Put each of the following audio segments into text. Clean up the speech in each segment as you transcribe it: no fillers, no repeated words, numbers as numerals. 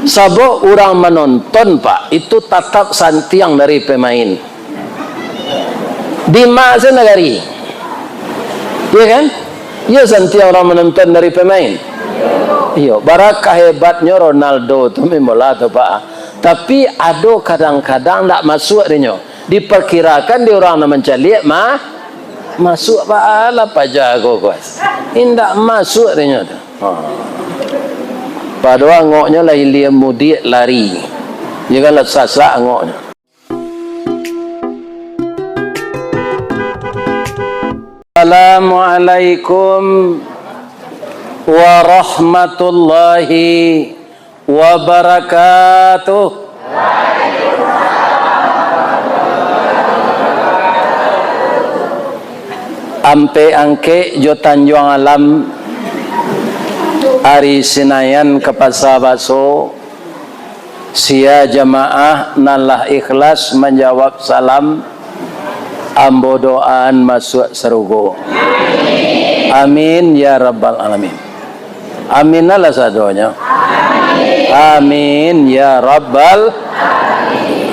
Sabab orang menonton Pak itu tetap santiang dari pemain. Di masa negari, ya kan? Ya santiang orang menonton dari pemain. Iya, barakah hebatnya Ronaldo tu memang tu Pak. Tapi ada kadang-kadang tak masuk dia. Diperkirakan dia orang nak mencari masuk Pak ala Pak jago kuas. Indak masuk dia tu. Padahal ngoknya lah ilia mudi lari. Janganlah sasak ngoknya. Assalamualaikum warahmatullahi wabarakatuh. Ampe angke jo Tanjung Alam hari Senayan ke Pasar Baso, sia jamaah nalah ikhlas menjawab salam ambo doaan masuk serugo. Amin ya rabbal alamin. Amin lah sadonya. Amin ya rabbal alamin.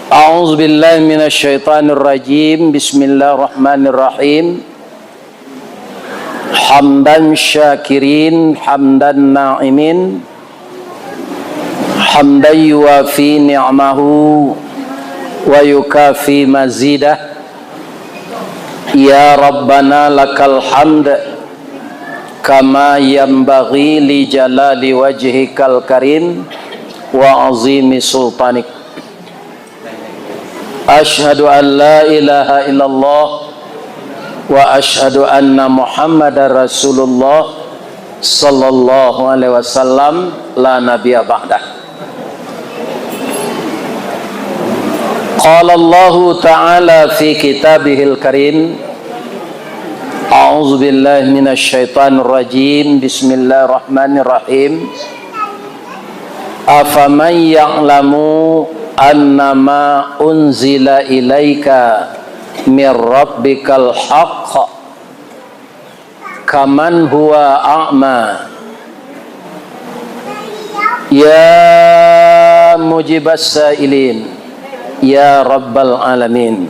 A'udzu billahi minasyaitonir rajim. Bismillahirrahmanirrahim. Hamdan syakirin, hamdan na'imin, hamdan yuwafi ni'mahu wa yukafi mazidah. Ya Rabbana lakal hamd kama yanbaghi li jalali wajhikal karim wa azimi sultanik. Ashhadu an la ilaha illallah wa ashhadu anna Muhammadar Rasulullah sallallahu alaihi wasallam la nabiyya ba'dah. Qala Allah ta'ala fi kitabihil karim. A'udzu billahi minasy syaithanir rajim. Bismillahirrahmanirrahim. Afaman ya'lamu annama unzila ilaika min rabbikal haqq kaman huwa a'ma. Ya mujibas sa'ilin, ya rabbal alamin,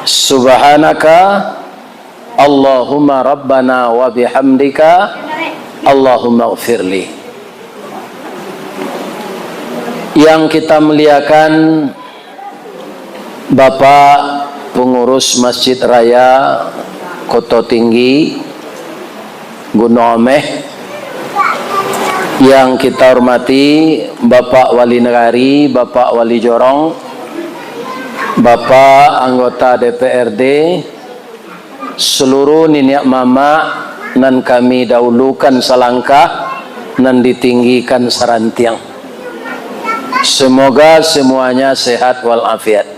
subhanaka Allahumma rabbana wa bihamdika Allahumma ighfirli. Yang kita muliakan Bapak pengurus Masjid Raya Koto Tinggi Gunung Ameh, yang kita hormati Bapak Wali Negari, Bapak Wali Jorong, Bapak anggota DPRD, seluruh niniak mama nan kami dahulukan selangkah nan ditinggikan sarantiang. Semoga semuanya sehat walafiat.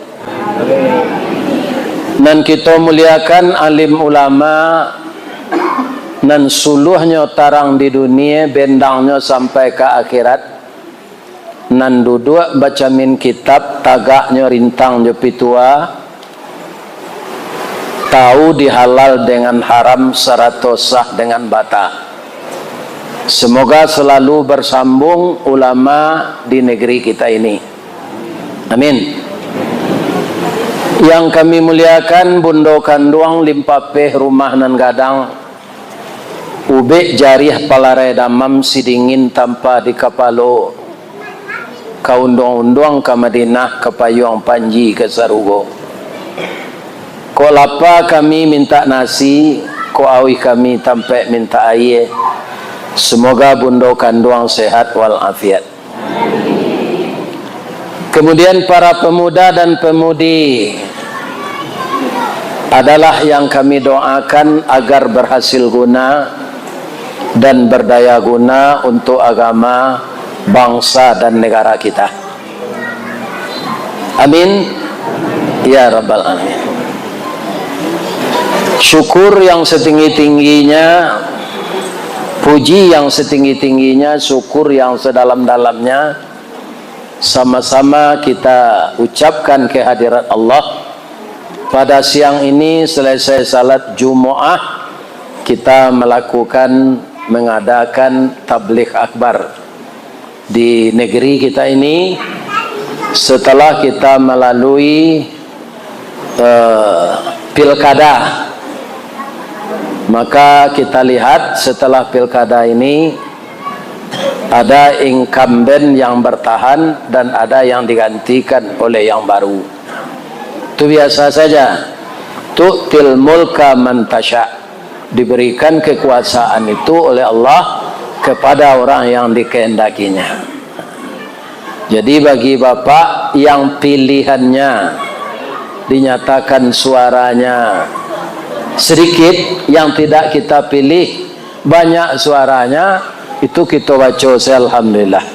Nan kita muliakan alim ulama nan suluhnya tarang di dunia, bendangnya sampai ke akhirat. Nan duduk baca min kitab, tagaknya rintang jepi tua, tahu dihalal dengan haram, seratus sah dengan bata. Semoga selalu bersambung ulama di negeri kita ini. Amin. Yang kami muliakan Bundo Kanduang Limpapeh rumah nan gadang ube jarih palare damam sidingin tanpa di kapalo kaundong-undong ke Madinah ke Payung Panji ke Sarugo. Ko lapa kami minta nasi, ko awi kami tampe minta air. Semoga Bundo Kanduang sehat walafiat. Kemudian para pemuda dan pemudi adalah yang kami doakan agar berhasil guna dan berdaya guna untuk agama, bangsa dan negara kita. Amin ya rabbal alamin. Syukur yang setinggi-tingginya, puji yang setinggi-tingginya, syukur yang sedalam-dalamnya, sama-sama kita ucapkan kehadirat Allah. Pada siang ini selesai salat Jumaah, kita melakukan mengadakan tabligh akbar di negeri kita ini setelah kita melalui pilkada. Maka kita lihat setelah pilkada ini ada incumbent yang bertahan dan ada yang digantikan oleh yang baru. Itu biasa saja. Tu'til mulka man tasya. Diberikan kekuasaan itu oleh Allah kepada orang yang dikehendakinya. Jadi bagi Bapak yang pilihannya dinyatakan suaranya sedikit, yang tidak kita pilih banyak suaranya, itu kita baca alhamdulillah.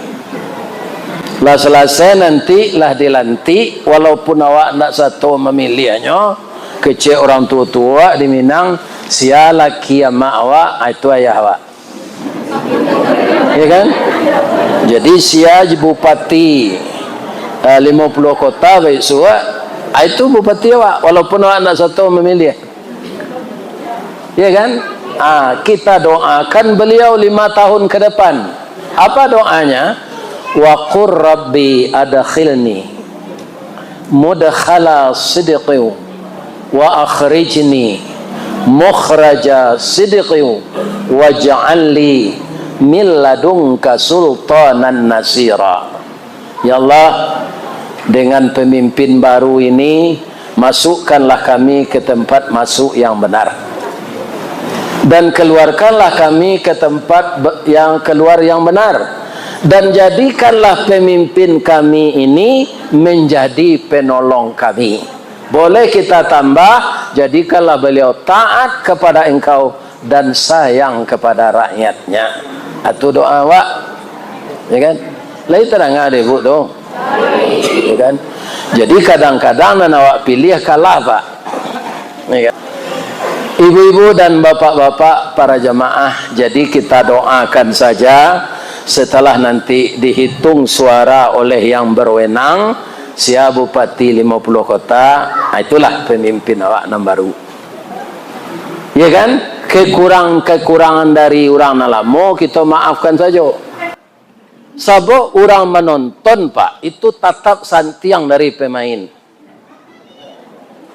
Lah selesai nanti lah dilantik, walaupun awak nak satu memilihnya, kecil orang tua-tua di Minang, sia laki ama awak, itu ayah awak. Ya kan? Jadi sia bupati 50 kota baik suat, itu bupati awak, walaupun awak nak satu memilih. Ya kan? Kita doakan beliau 5 tahun ke depan. Apa doanya? Wa qur rabbi adkhilni mudkhala sidqi wa akhrijni mukhraja sidqi waj'alli min ladunka sultanan nasira. Ya Allah, dengan pemimpin baru ini masukkanlah kami ke tempat masuk yang benar, dan keluarkanlah kami ke tempat yang keluar yang benar, dan jadikanlah pemimpin kami ini menjadi penolong kami. Boleh kita tambah, jadikanlah beliau taat kepada engkau dan sayang kepada rakyatnya. Itu doa awak, ya kan? Lain terang ada ibu tu, ya kan? Jadi kadang-kadang dan awak pilih kalah pak, ya kan? Ibu-ibu dan bapak-bapak para jamaah, jadi kita doakan saja setelah nanti dihitung suara oleh yang berwenang, sia bupati 50 kota, itulah pemimpin awak yang baru. Ya kan? Kekurangan dari orang nalamo kita maafkan saja. Sabuk orang menonton pak, itu tetap santiang dari pemain.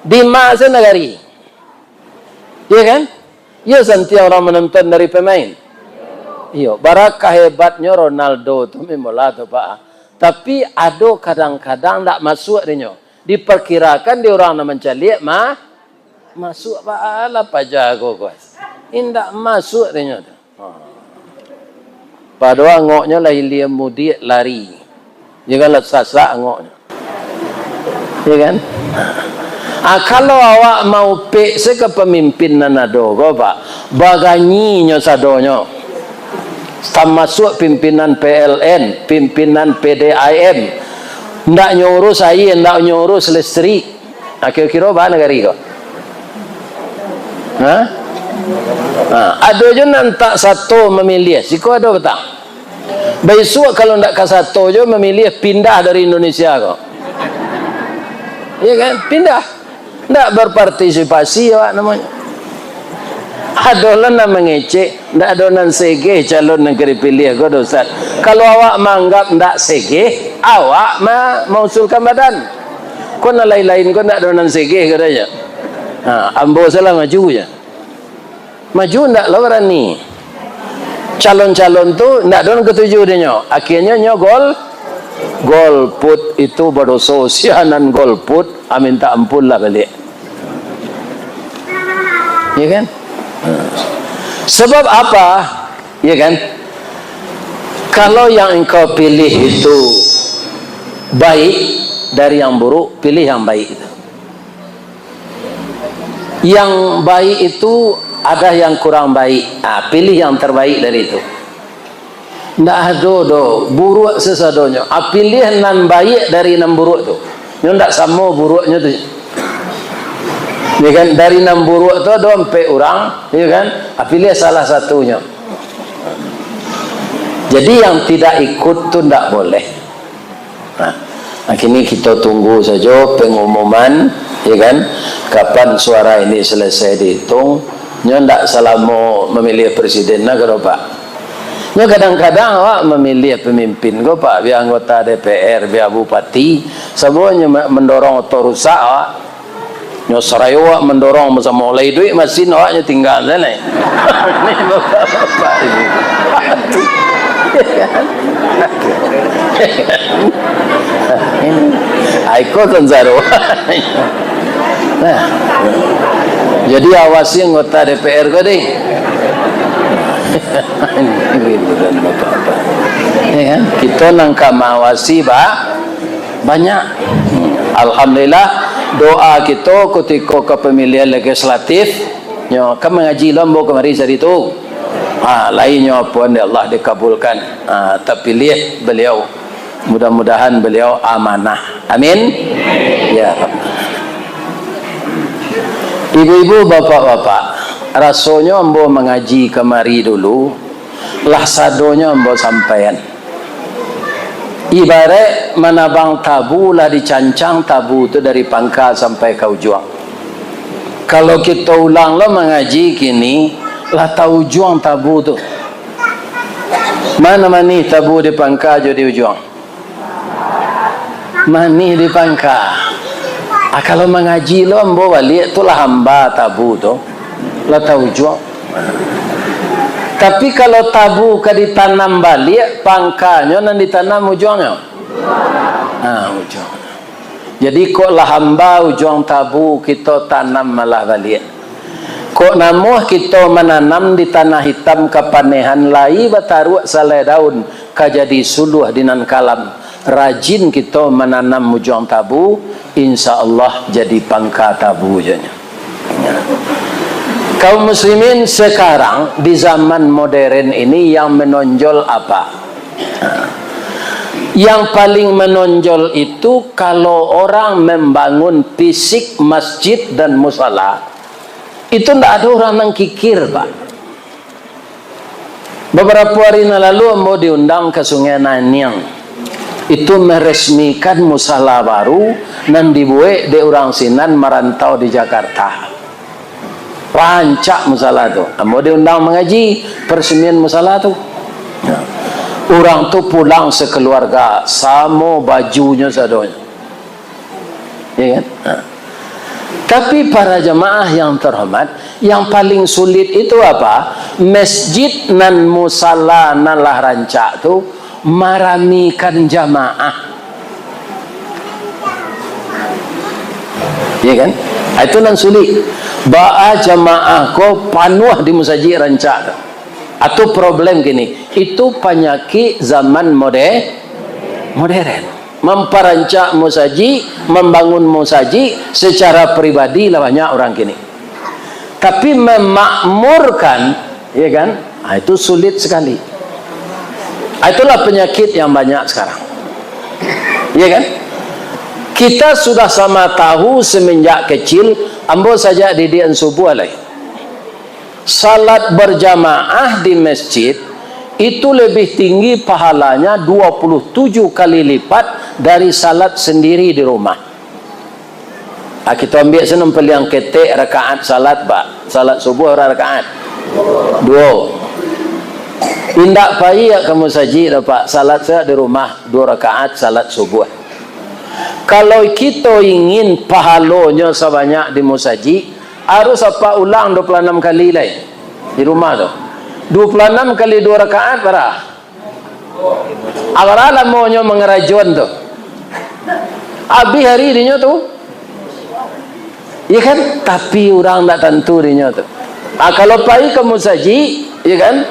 Di masa negari. Ya kan? Ya santiang orang menonton dari pemain. Iya, barakah hebatnya Ronaldo tu memanglah tu pak. Tapi ada kadang-kadang tak masuk dia. Diperkirakan dia orang nak mencalik masuk pak ala pajago guys. Indak masuk dia. Padahal ngoknya lah William Moody lari. Janganlah sasak ngoknya. Ya kan? Kalau awak mau pek sekepemimpinan nado go pak, baganyinya sadonyo. Masuk pimpinan PLN, pimpinan PDIM, ndak nyurus air, ndak nyurus listrik. Kira-kira apa negari kau? Ada je nanti satu memilih, siko ada betang. Besok kalau ndak ke satu je memilih pindah dari Indonesia kau. Ya kan? Pindah. Ndak berpartisipasi awak namanya. Adolan nak mengecek, ndak adonan sege calon negeri pilih kau Ustaz. Kalau awak menganggap ndak sege, awak mengusulkan badan. Kau nak lain-lain kau ndak adonan sege katanya. Ambo salah maju je. Maju ndak lo berani. Calon-calon tu ndak don ketujuh dia. Akhirnya golput itu berdosa sianan golput, minta ampun lah balik. Ya kan? Sebab apa? Ya kan? Kalau yang engkau pilih itu baik dari yang buruk, pilih yang baik itu. Yang baik itu ada yang kurang baik, pilih yang terbaik dari itu. Ndak ada buruk sesadonya. Pilih nan baik dari nan buruk tu. Nyo ndak sama buruknya tu. Ya kan, dari 6 buruk tu ada 4 orang, ya kan? Pilih salah satunya. Jadi yang tidak ikut tu ndak boleh. Kini kita tunggu saja pengumuman, ya kan? Kapan suara ini selesai dihitung, Nyo ndak selama memilih presiden nak karo Pak. Nyo kadang-kadang awak memilih pemimpin ko Pak, biar anggota DPR, biar bupati, semuanya mendorong atau rusak awak. Nyo serayu awak mendorong masa mulai duit mesin awaknya tinggal sana. Ini bapak-bapak ini. Ini Aiko Tanzaro. Nah, jadi awasi anggota DPR kau deh. Ini bukan bapak-bapak. Ya kan? Kita nangka mawasi banyak. Alhamdulillah doa kita ketika kepemilihan legislatif, nyo kan mengaji lombo kemari hari itu. Lainnya pun Allah dikabulkan. Terpilih beliau. Mudah-mudahan beliau amanah. Amin. Ya Rabb. Ibu-ibu, bapak-bapak, rasanya ambo mengaji kemari dulu, lah sadonya ambo sampaian. Ibarat menabang tabu lah dicancang tabu itu dari pangkal sampai ke ujung. Kalau kita ulang lah mengaji kini, lah tahu ujung tabu tu. Mana mani tabu di pangkal jadi ujung? Mani di pangkal. Kalau mengaji lo ambo balik tu lah hamba tabu tu lah tahu jual. Tapi kalau tabu ka ditanam balik pangkanya nan ditanam ujungnya. Ujung. Jadi kok lah hamba ujung tabu kita tanam malah balik. Kok namuh kita menanam di tanah hitam kepanehan lai bataru salai daun ka jadi suluh dinan kalam. Rajin kita menanam ujung tabu, insya Allah jadi pangka tabu janya. Kaum muslimin sekarang di zaman modern ini yang menonjol apa? Yang paling menonjol itu kalau orang membangun fisik masjid dan musala, itu tidak ada orang yang kikir Pak. Beberapa hari lalu mau diundang ke Sungai Nanyang. Itu meresmikan musala baru dan dibuat di orang Sinan merantau di Jakarta. Rancak musala tu. Mau diundang mengaji peresmian musala tu. Orang tu pulang sekeluarga sama bajunya sadonya. Ya kan? Tapi para jemaah yang terhormat, yang paling sulit itu apa? Masjid nan musala nan lah rancak tu maramikan jamaah, ya kan? Itu nan sulit. Ba'a jamaah ko panuh di musajid rancak. Atau problem gini, itu penyakit zaman modern. Memperancak musajid, membangun musajid secara pribadi lah banyak orang gini. Tapi memakmurkan, ya kan? Itu sulit sekali. Itulah penyakit yang banyak sekarang. Ya kan? Kita sudah sama tahu semenjak kecil, ambo saja didikan subuh alai. Salat berjamaah di masjid itu lebih tinggi pahalanya 27 kali lipat dari salat sendiri di rumah. Kita ambil senang peliang ketek rakaat salat Pak. Salat subuh rakaat 2. Indak payah kamu saji dapat salat saya di rumah 2 rakaat salat subuh. Kalau kita ingin pahalanya sebanyak di musaji, harus apa ulang 26 kali lain di rumah tu. 26 kali 2 rakaat berapa? Awalnya maunya mengerajuan tu. Habis hari dinya tu. Ya kan? Tapi orang tak tentu dinya tu. Kalau payah kamu saji, ya kan?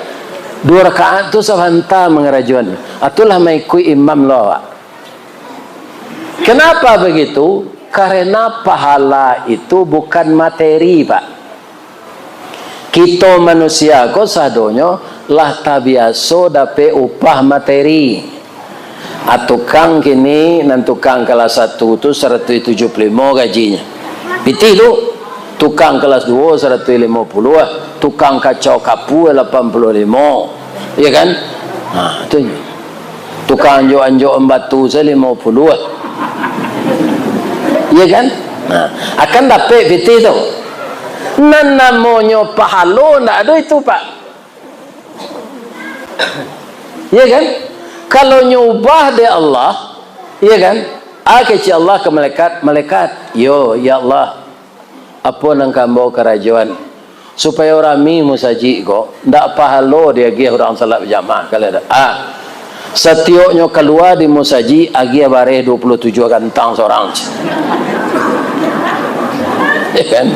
2 rakaat tu sabanta mengerajuan. Itulah mengikut imam lawa. Kenapa begitu? Karena pahala itu bukan materi Pak. Kita manusia ko sadonyo lah tabiaso dapat upah materi. Tukang kini dan tukang kelas 1 tu 175 gajinya. Piti tu tukang kelas 2 150, tukang kacau kapu 85, ya kan? Itu tukang anjok-anjok batu 50, ya kan? Akan dapat piti tu. Nan namanya pahala ndak ada itu Pak. Ya kan? Kalau nyubah dia Allah, ya kan? Kecik Allah ke malaikat, yo ya Allah, apa nang kambo kerajaan supaya orang mi musaji kok ndak pahala dia gi orang salat berjamaah kalau ada. Setioknya keluar di musaji agi bare 27 gantang seorang. Ya kan?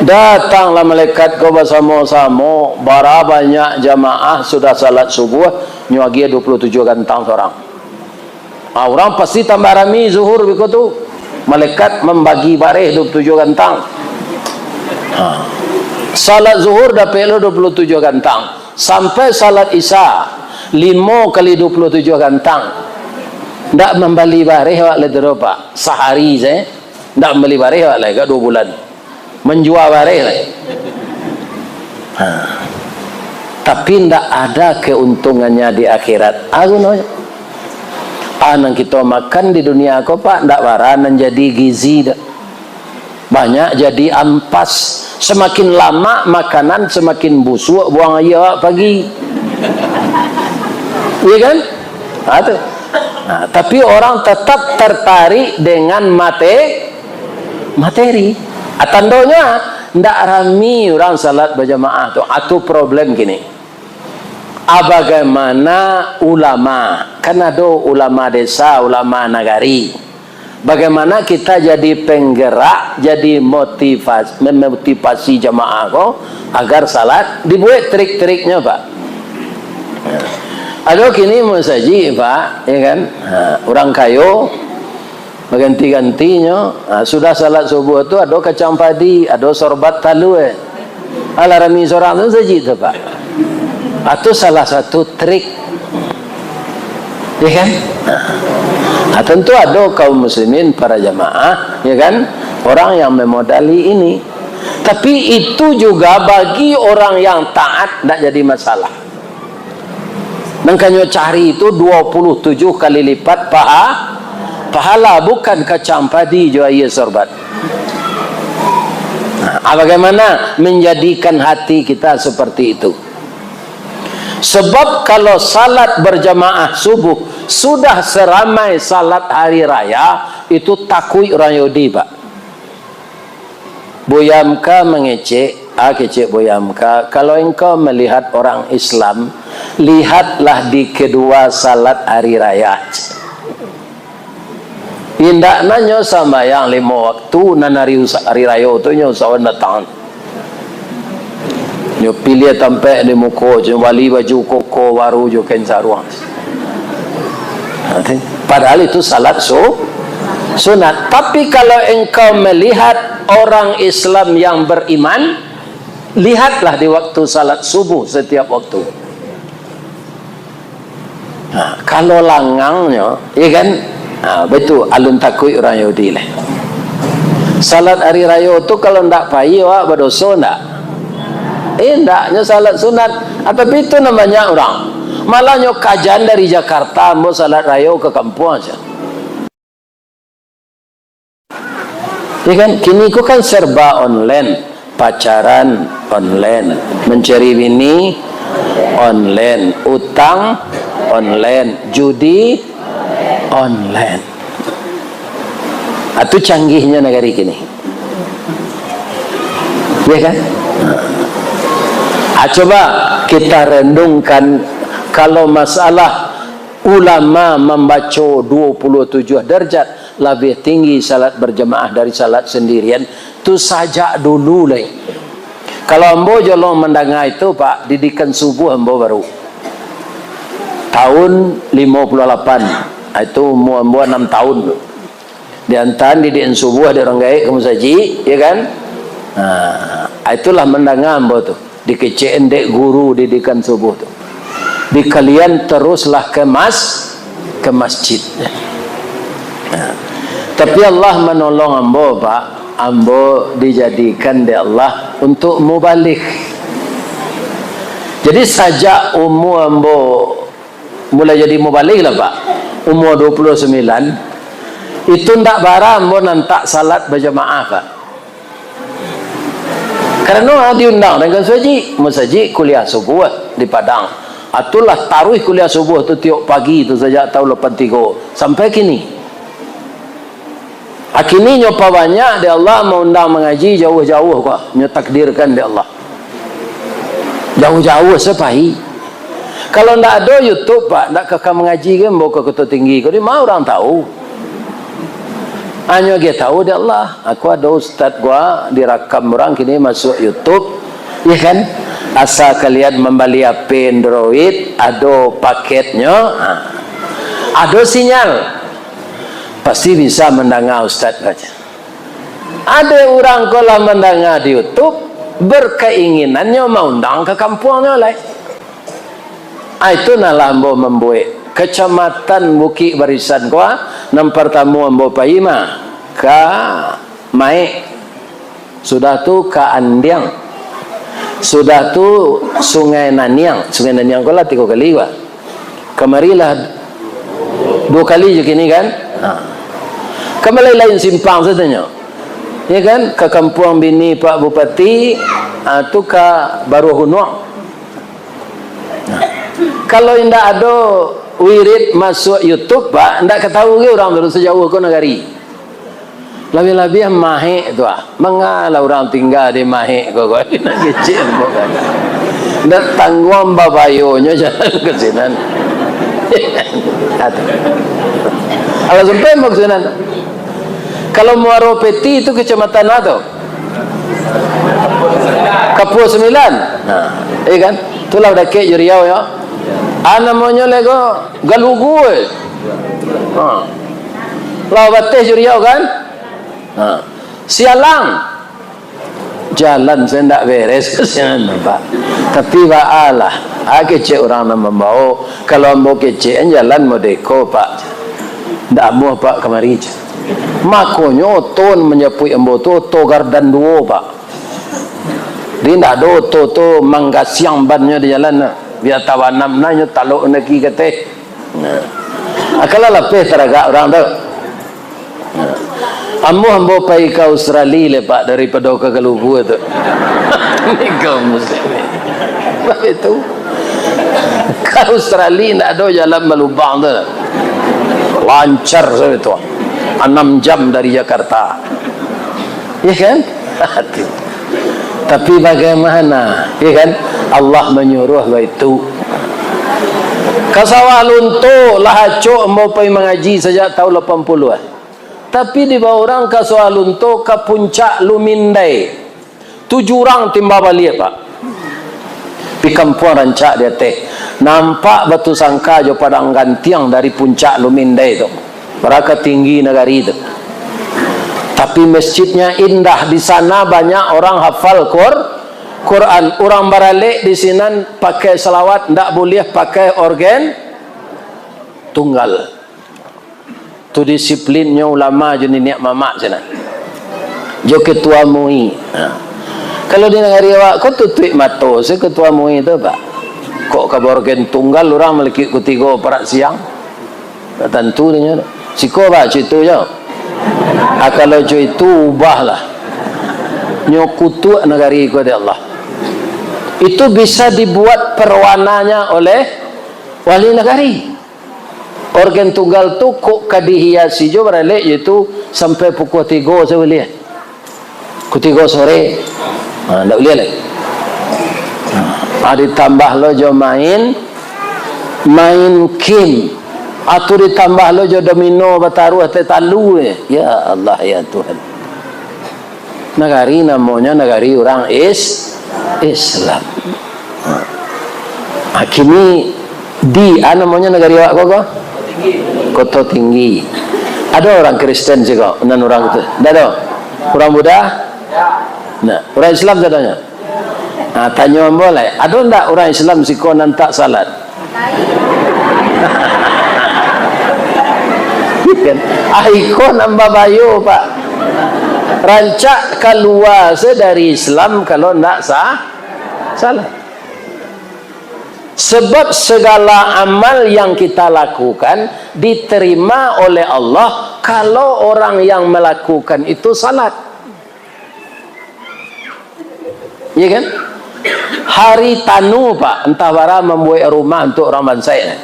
Datanglah malaikat kau bersama-sama, bara banyak jamaah sudah salat subuh, nyuagi 27 gantang seorang. Orang pasti tambah rami zuhur begitu. Malaikat membagi bareh 27 gantang. Salat zuhur dapat 27 gantang. Sampai salat isya 5 kali 27 gantang. Ndak membeli bareh awak le berapa? Sehari saya ndak membeli bareh awak le 2 bulan. Menjual bareh le. Tapi ndak ada keuntungannya di akhirat. Aku nanya nang kita makan di dunia aku Pak ndak baranan jadi gizi dah. Banyak jadi ampas. Semakin lama makanan semakin busuk, buang aja pagi. Iya kan? Tapi orang tetap tertarik dengan materi. Tandonya ndak rami orang salat berjamaah tu. Itu problem gini. Bagaimana ulama, kan ada ulama desa, ulama nagari. Bagaimana kita jadi penggerak, jadi memotivasi jamaah kok agar salat dibuat trik-triknya Pak. Ada kini musaji Pak, ya kan? Orang kayo ganti-gantinya sudah salat subuh tu ada kacang padi, ada sorbat talu alarami seorang tu saji tu Pak. Itu salah satu trik, ya kan? Tentu ada kaum muslimin para jamaah, ya kan? Orang yang memodali ini. Tapi itu juga bagi orang yang taat tidak jadi masalah. Makanya cari itu 27 kali lipat pahala, bukan kacang padi jual sorbat. Bagaimana menjadikan hati kita seperti itu? Sebab kalau salat berjamaah subuh sudah seramai salat hari raya, itu takui orang Yahudi Pak. Boyamka mengecek, kecek Boyamka, kalau engkau melihat orang Islam, lihatlah di kedua salat hari raya. Indak nanya sama yang 5 waktu nanari hari raya itu nyo sawan datang. Nyo pilih tampe di muko, nyo wali baju koko baru jo kensaruang. Padahal itu salat sunat. Tapi kalau engkau melihat orang Islam yang beriman, lihatlah di waktu salat subuh setiap waktu. Kalau langangnya, ya kan? Betul alun takui orang Yahudi lah. Salat hari raya itu kalau ndak payi awak berdosa ndak? Ndaknya salat sunat. Tapi itu namanya orang. Malahnya kajian dari Jakarta mau salat raya ke kampung aja. Ya kan? Kini ku kan serba online, pacaran online, mencari bini online, utang online, judi online. Itu canggihnya negara kini. Ya kan? Coba kita rendungkan kalau masalah ulama membaca 27 derajat lebih tinggi salat berjemaah dari salat sendirian, itu saja dulu lah. Kalau ambo jolong mendengar itu Pak, didikan subuh ambo baru tahun 58, itu umur ambo 6 tahun. Di antara didikan subuh ada orang gaik kamu saji, ya kan? Itulah mendengar ambo tu. Dikecein dek guru didikan subuh tu. Di kalian teruslah ke masjid. Tapi Allah menolong ambo Pak. Ambo dijadikan di Allah untuk mubalik. Jadi sajak umur ambo mulai jadi mubalik lah Pak, umur 29, itu ndak bara ambo nantak salat berjamaah Pak. Karena diundang dengan Musaji kuliah subuh di Padang. Itulah taruh kuliah subuh tu tiap pagi tu sejak tahun 83 sampai kini. Kini nyopa banyak di Allah mengundang mengaji jauh-jauh kok. Nyotakdirkan di Allah. Jauh-jauh sepahi. Kalau ndak ada YouTube Pak, ndak kakak mengaji ke mau ke Kota Tinggi. Kau ni mau orang tahu. Hanya dia tahu di Allah. Aku ada ustaz gua direkam orang kini masuk YouTube, ya kan? Asal kalian membeli HP Android, ada paketnya, ada sinyal, pasti bisa mendengar ustaz baca. Ada orang kalau mendengar di YouTube berkeinginannya mau undang ke kampungnya lah. Itu nalah ambo membuat Kecamatan Bukit Barisan Kuah nam pertama ambo paima ka Maik, sudah tu ka Andiang, sudah tu Sungai Naniang kulah 3 kali Pak. Kemarilah 2 kali je kini kan. Kembali lain simpang satanya. Ya kan, ke kampung bini Pak Bupati, tu ka Baru Hunuang. Kalau tidak ada wirid masuk YouTube Pak, tidak ketahui orang terus sejauh ke negari. Lebih-lebih Mahek tu mengalah orang tinggal di Mahek kok nak kecil kok kan. Ndak tanggung babayonya jalan ke sini. Kalau sampai maksudnya kalau Muaro Peti itu kecamatan atau Kapua 9. Iya kan? Itulah deket Riau ya. Namanya lego Galugu. Lau batis Riau kan? Sialang jalan saya tidak beres Pak. Tapi baalah kecil orang nak membawa. Kalau ambo kecil jalan modeko Pak, tidak mau Pak kemari je. Makanya ton menyepui ambo tu gardan 2 Pak. Dia tidak ada tu mangkasiang bannya di jalan biar tawanam nanya taluk neki kete. Akalah lapeh teragak orang tu. Ambo pergi ke Australia Pak daripada ke Galugu tu. Ni kaum muslim. Apa itu? Ke Australia tidak ada jalan melubang tu. Lancar sahaja tu. 6 jam dari Jakarta. Ya kan? Tapi bagaimana? Ya kan? Allah menyuruh begitu. Kasawah luntuk lahacuk mau pergi mengaji sejak tahun 80-an. Tapi di bawah orang ke Soalunto ke puncak Lumindai 7 orang timba balik Pak. Di kampung rancak dia teh nampak batu sangka jo padang gantiang dari puncak Lumindai itu. Mereka tinggi negari itu. Tapi masjidnya indah, di sana banyak orang hafal Quran. Orang baralik di sini pakai selawat, tidak boleh pakai organ tunggal. Tu disiplinnya ulama je nenek mamak sana. Jo ketua MUI. Kalau di negara awak kau tutup mata, saya ketua MUI tu Pak. Kok kabar organ tunggal orang melekit kutigo perak siang. Tentu dia. Siko Pak cerita je. Kalau jo itu ubahlah. Nyokutu negara ko de Allah. Itu bisa dibuat perwarnanya oleh wali negari. Organ tunggal tu kok kadihiasi jo beralik iaitu sampai pukul 3 saya boleh. Pukul 3 sore. Tak boleh lagi. Ditambah lo jo main game. Atau ditambah lo jo domino bataruh tetalu. Ya Allah ya Tuhan. Negari namanya negari orang Islam. Kini di namanya negari awak kok? Kota Tinggi. Ada orang Kristen juga, dan orang itu. Tidak ada. Orang Buddha? Nah, orang Islam katanya. Tanya boleh. Ada tidak orang Islam siko nantak salat? Iko nambah bayu Pak. Rancak keluar dari Islam kalau tidak salat. Sebab segala amal yang kita lakukan diterima oleh Allah kalau orang yang melakukan itu salat. Ya kan? Hari tanu Pak, entah bara membuat rumah untuk orang bangsa ini.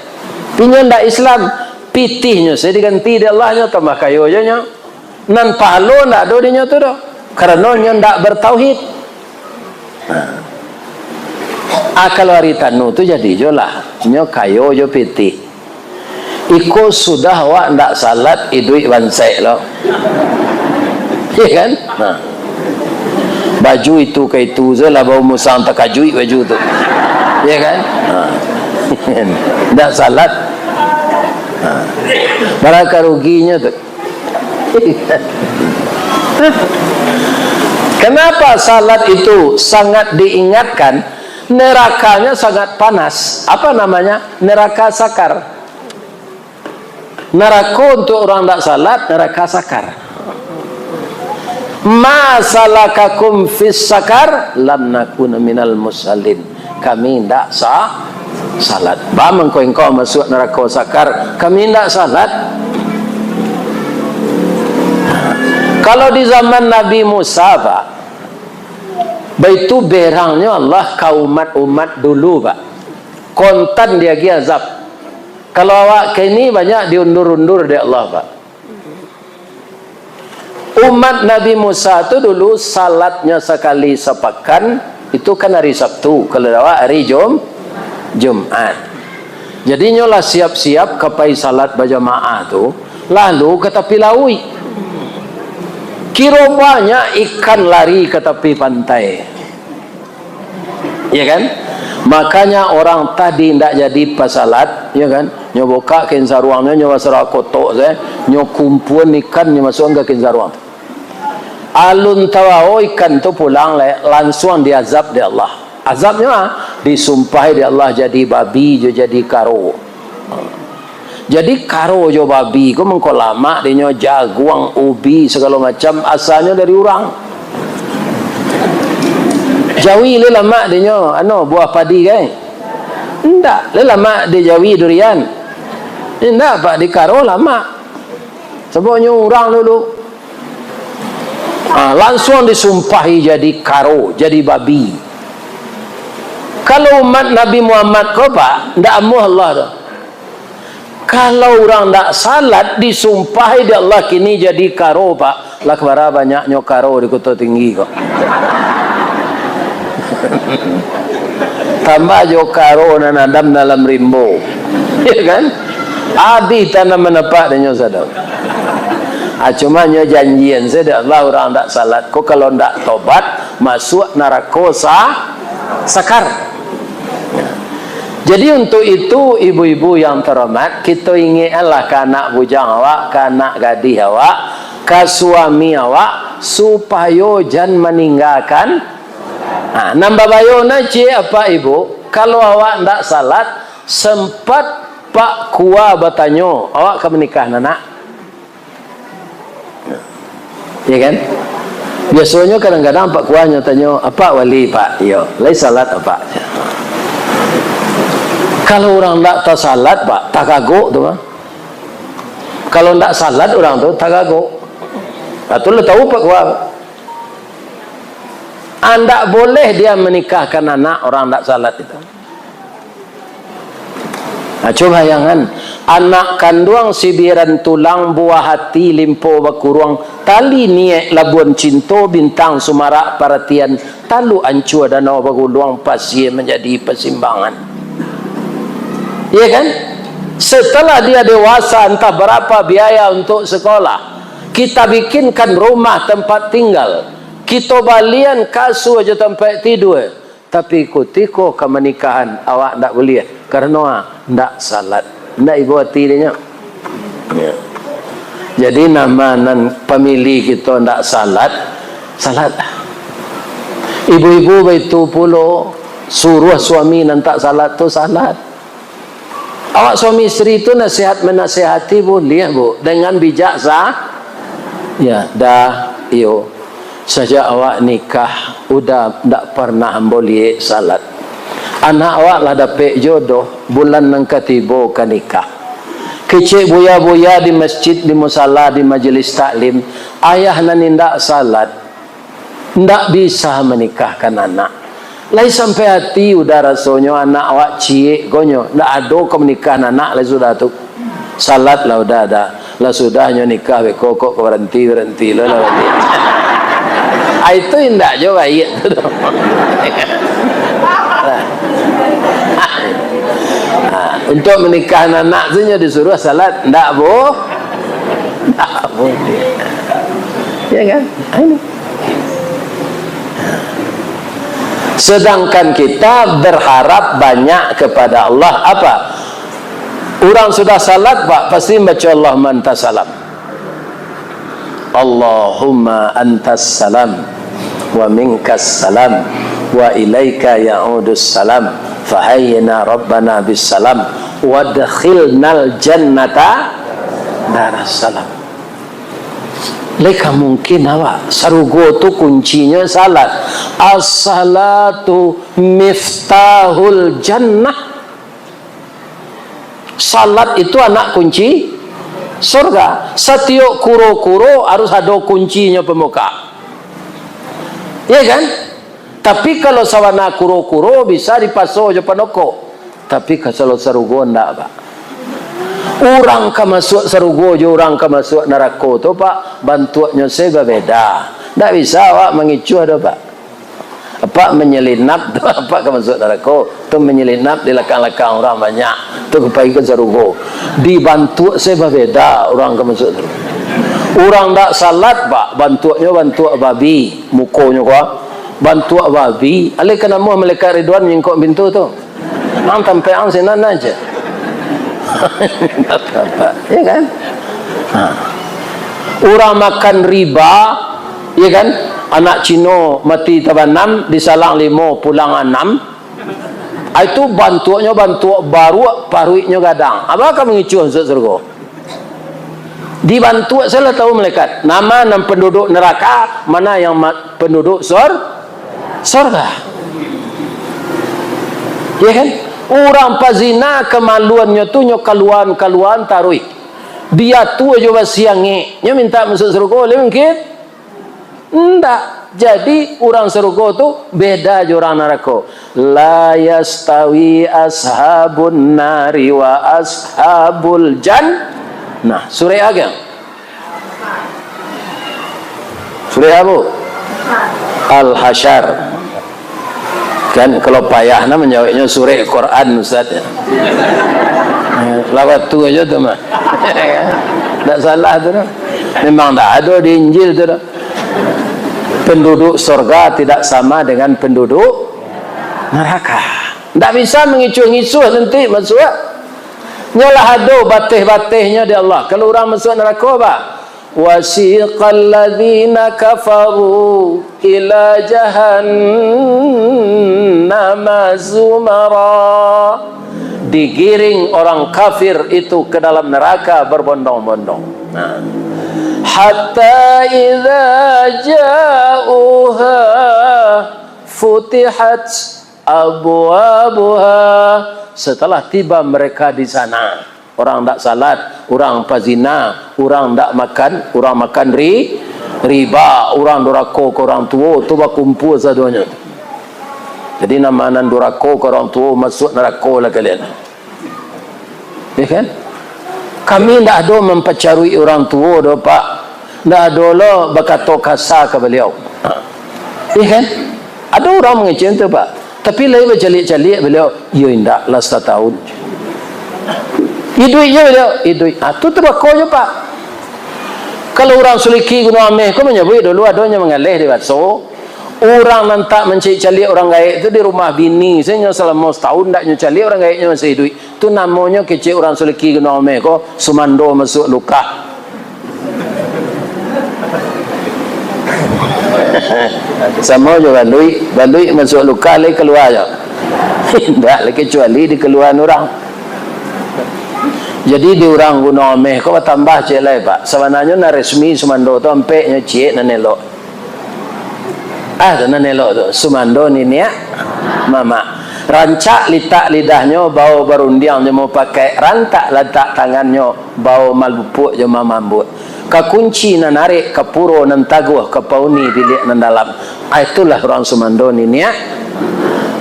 Pinyo ndak Islam, pitihnya saya diganti di Allahnya tambah kayu aja nya. Nan palo ndak do dinya tu do. Karena nya ndak bertauhid. Kalau hari tanu tu jadi jolah, nya kayu jo pitih. Iko sudah awak ndak salat idui bangsa lo. Ya kan? Nah. Baju itu ke itu je lah bau musang tak kajui baju tu. Ya kan? Tak salat. Berapa ruginya tu? Kenapa salat itu sangat diingatkan? Nerakanya sangat panas. Apa namanya? Neraka sakar. Neraka untuk orang tak salat, neraka sakar. Ma salakakum fis sakar, lam nakuna minal musallin. Kami tidak salat. Ba engkau masuk neraka sakar, kami tidak salat. Kalau di zaman Nabi Musa Pak, itu berangnya Allah ke umat dulu Pak, kontan dia azab. Kalau awak kini banyak diundur-undur dari Allah Pak. Umat Nabi Musa itu dulu salatnya sekali sepekan, itu kan hari Sabtu. Kalau awak hari Jumat. Jadi nyolah siap-siap kapai salat berjamaah tu, lalu ke tepi laut. Kira banyak ikan lari ke tepi pantai. Ya kan? Makanya orang tadi tidak jadi pasalat, ya kan? Nyo buka kensaruangnya, nyo masalah kotok saya, nyo kumpuan ikan, nyo masuk ke kensaruang. Alun tawao ikan tu pulang langsung diazab di Allah. Azabnya disumpahi di Allah jadi babi, jadi karo. Jadi karo jo babi, ko mengko lama dinyo jaguang, ubi segala macam asalnya dari orang. Jawi le lama dinyo buah padi kan? Ndak, le lama di Jawi durian. Ndak Pak di karo lama. Sebabnya orang dulu langsung disumpahi jadi karo, jadi babi. Kalau umat Nabi Muhammad kau Pak, ndak amuh Allah tu. Kalau orang ndak salat disumpahi di Allah kini jadi karo Pak, lah kebara banyaknya karo di Kota Tinggi kok. Tambah jo karo nanadam dalam rimbo. Ya kan? Adi tanam menepak dengan sadar. Cuma nyo janjian saya Allah orang tak salat. Kau kalau tak tobat masuk neraka sakar. Jadi untuk itu ibu-ibu yang terhormat, kita ingatlah ke anak bujang awak, ke anak gadis awak, ke suami awak supaya jangan meninggalkan. Nambah bayona apa ibu? Kalau awak tak salat, sempat Pak Kua bertanya, awak ke menikah anak? Ya kan? Biasanya kadang-kadang Pak Kuahnya tanya, apa wali Pak? Yo, lagi salat apa? Kalau orang tak salat Pak, tak kagok tu mah. Kalau tak salat orang tu tak kagok. Atau lu tahu Pak Kuah? Anda boleh dia menikahkan anak orang tak salat itu. Coba bayangan, anak kandung sibiran tulang buah hati limpo bakuruang tali niek labuan cinta bintang sumarak perhatian talu ancua danau baguluang pasien menjadi persimbangan. Ya kan? Setelah dia dewasa entah berapa biaya untuk sekolah, kita bikinkan rumah tempat tinggal, kita balian kasur aja tempat tidur. Tapi kutiko ke menikahan awak tak boleh karena tak salat, tak ibu hati dia. Ya. Jadi nama nan pemilih kita tak salat. Ibu-ibu itu pula suruh suami nan tak salat tu salat. Awak suami isteri itu nasihat menasihati boleh bu dengan bijak ya dah iyo. Sejak awak nikah udah tak pernah boleh salat. Anak awak lah dapat jodoh bulan nang ketiba ke nikah. Kecik buya-buya di masjid, di musala, di majlis taklim, ayah nan ndak salat ndak bisa menikahkan anak. Lai sampai hati udah rasanya anak awak ciek gonyo. Ndak ada kemenikahan anak lai sudah tu. Salat lah udah ada. Lah sudahnya nikah be kokok berhenti lah. Itu indah jo baik tu. Untuk menikahan anak saja disuruh salat ndak boleh. Ndak boleh. Ya kan? Ini. Sedangkan kita berharap banyak kepada Allah apa? Orang sudah salat Pak, pasti baca Allahumma antas salam. Allahumma antas salam wa minkas salam wa ilaika ya'udus salam fahayyina rabbana bis salam wa dakhilnal jannata daras salam. Leka mungkin awak sarugo tu kuncinya salat. As-salatu miftahul jannah. Salat itu anak kunci surga. Setiap kuro-kuro harus ada kuncinya pemuka. Ya kan? Tapi kalau sawana kuro-kuro bisa dipaso je panoko. Tapi kalau sarugo ndak, Pak. Orang ka masuk sarugo je orang ka masuk neraka tu Pak, bantuannya saya berbeza. Tak bisa awak mengicu ada Pak. Apa menyelinap tu apa ka masuk neraka, tu menyelinap di lekang-lekang orang banyak. Tu pergi ke sarugo. Dibantu saya berbeza orang ka masuk sarugo. Orang tak salat Pak, bantuannya bantu babi, mukonya kau. Bantu babi. Alih kena mu malaikat Ridwan nyengkok pintu tu. Nang sampai ang sinan aja. Ya kan? Orang makan riba, ya kan? Anak Cino mati tabanam, disalang 5 pulang 6. Itu bantuannya bantu baru, paruiknya gadang. Apakah mengicu masuk surga? Dibantu saya tahu malaikat. Nama penduduk neraka, mana yang penduduk surga. Ya kan? Orang pazina kemaluannya tu nyo kaluan tarui. Dia tu aja basiange. Nyo minta masuk surga boleh mungkin? Enggak. Jadi orang surga tu beda je orang neraka. La yastawi ashabun nari wa ashabul jannah. Surah apa? Surah apa? Al-Hasyr. Kan kalau payah nak menjawabnya surah Quran Ustaz ya. Lawat tu aja tu mah. Tak salah tu. Memang tak ada di Injil tu. Penduduk surga tidak sama dengan penduduk neraka. Tak bisa mengicu-ngicu nanti masuk. Nyalah ada batih-batihnya di Allah. Kalau orang masuk neraka apa? Wasiqal ladzina kafaru ila jahannam zumara. Digiring orang kafir itu ke dalam neraka berbondong-bondong. Hatta idza ja'uha futihat abwabuha. Setelah tiba mereka di sana, orang tak salat, orang pazina, orang tak makan, orang makan riba, orang durako ke orang tua, tu berkumpul saduanya. Jadi nama nan durako ke orang tua masuk neraka lah kalian. Ya kan? Kami tak ada mempercarui orang tua dah Pak. Tak ada lah berkata kasar ke beliau. Ya kan? Ada orang mengecen tu Pak. Tapi lain bercalik-calik beliau, ya indak lah 1 tahun. Duitnya beliau, duit. Itu terbakonya Pak. Kalau orang suliki guna ameh, kau menyebut dulu adanya mengalih di baso. Orang nantak mencari-calik orang gaib itu di rumah bini. Saya selama 1 tahun tak nyari orang gaibnya masih duit. Itu namanya kecil orang suliki guna ameh kau sumando masuk luka. Sama juga balui masuk luka lagi keluar je. Tidak lagi kecuali di keluaran orang. Jadi di orang guna ameh kau tambah cek lagi Pak. Sebenarnya na resmi sumando tu ampeknya cek na nelok. Na nelok tu sumando ni niat mama. Rancak litak lidahnya bau berundiang je mau pakai, rantak letak tangannya bau malupuk je mamambut. Kakunci na narik ke puro nan taguh ke pauni bilik nan dalam. Itulah orang sumando ni niat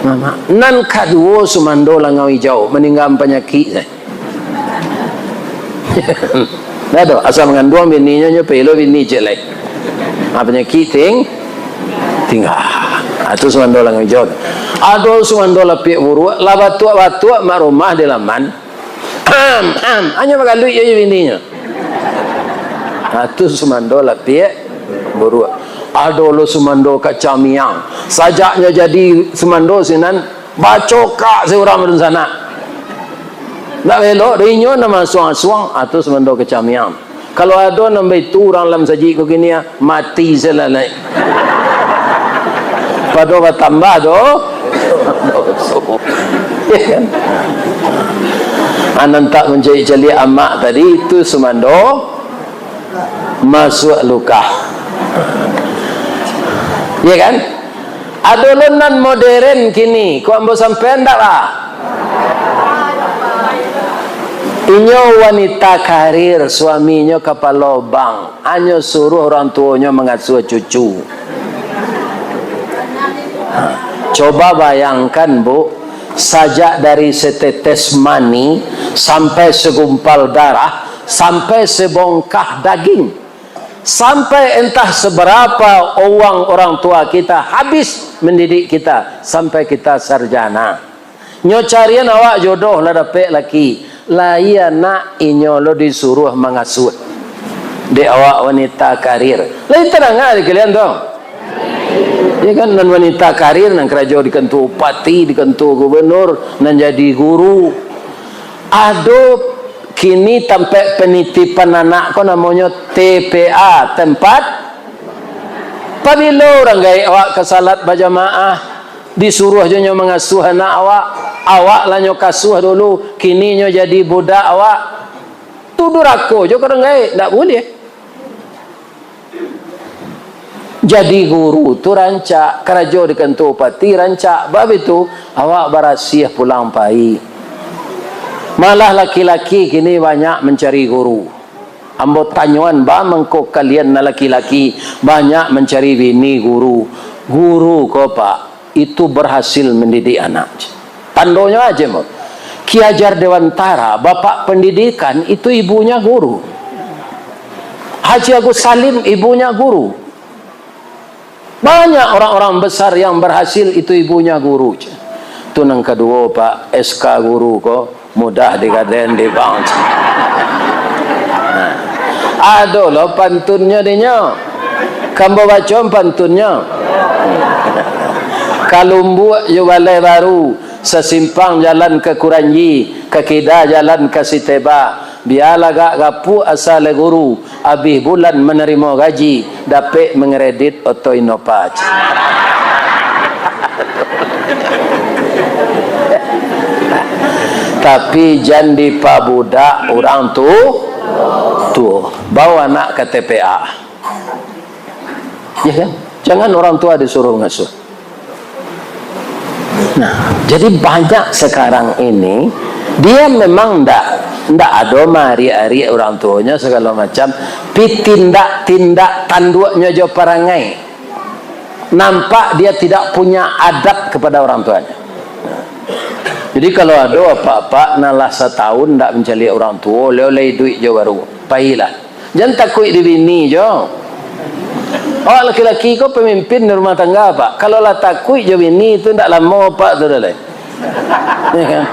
mama nan kadua sumando langau hijau meninggal penyakit saya. Dah tu asal mengandung bininya nyo pelo bini jelek. Penyakit tinggal. Itu sumando langau hijau. Ado sumando lapik buru la batu mak rumah di laman. Hanya makan duit je bininya. Itu sumando lapik buru. Ado lo sumando kacamiang. Sajaknya jadi sumando sinan bacokak seorang di sana. Tak belok rinyo nama suang-suang atau sumando kacamiang. Kalau ada nama itu orang dalam saji ko gini mati selalai. Pado tambah do. Anan tak mencari-cari amak tadi itu sumando masuk luka. Ya kan? Ada lonan modern kini. Kau ambil sampai ndak lah? Inyo wanita karir, suaminya kapal lobang. Anyo suruh orang tuanya mengasuh cucu. Coba bayangkan bu, sajak dari setetes mani sampai segumpal darah, sampai sebongkah daging. Sampai entah seberapa uang orang tua kita habis mendidik kita sampai kita sarjana. Nyo carian awak jodoh lah dapat laki. Lah iya nak inyo lo disuruh mengasuh. Di awak wanita karir. Lah tenang ada kalian dong. Ya kan nan wanita karir nan kerja dikentu upati, dikentu gubernur, nan jadi guru. Ado kini tempat penitipan anak ko namanya TPA, tempat pabilo orang gaya awak ke salat berjamaah disuruh je nyo mengasuh anak awak lah nyo kasuh dulu, kini nyo jadi budak awak tudur aku je orang gaya tak boleh. Jadi guru tu rancak, kerja di kantor upati rancak, bab itu awak berasiah pulang pai. Malah laki-laki kini banyak mencari guru. Ambo tanyuan ba mengko kalian na laki-laki banyak mencari bini guru. Guru ko pak itu berhasil mendidik anak. Tandonya aja mo. Ki Hajar Dewantara bapak pendidikan itu ibunya guru. Haji Agus Salim ibunya guru. Banyak orang-orang besar yang berhasil itu ibunya guru. Itu yang kedua pak SK guru ko mudah digaden di bank. Aduh lo pantunnya dinyo. Kamu baca pantunnya. Kalumbu yo balai baru, sesimpang jalan ke Kuranji, ke Kedah jalan ke Siteba. Biarlah gak gapu asal guru, habis bulan menerima gaji, dapat mengeredit auto inopaj. Tapi jangan dipabudak orang tu bawa anak ke TPA. Ya kan? Jangan orang tua disuruh ngasuh. Nah, jadi banyak sekarang ini dia memang ndak ada mari-ari orang tuanya segala macam, pi tindak tanduknya jo parangai. Nampak dia tidak punya adab kepada orang tuanya. Jadi kalau ada apa-apa nalah setahun tak mencari orang tua, oleh duit je baru. Pailah. Jangan takut di bini je. Oh laki-laki kau pemimpin di rumah tangga pak. Kalau lah takut je bini itu tak lama pak tu dah. Ya kan?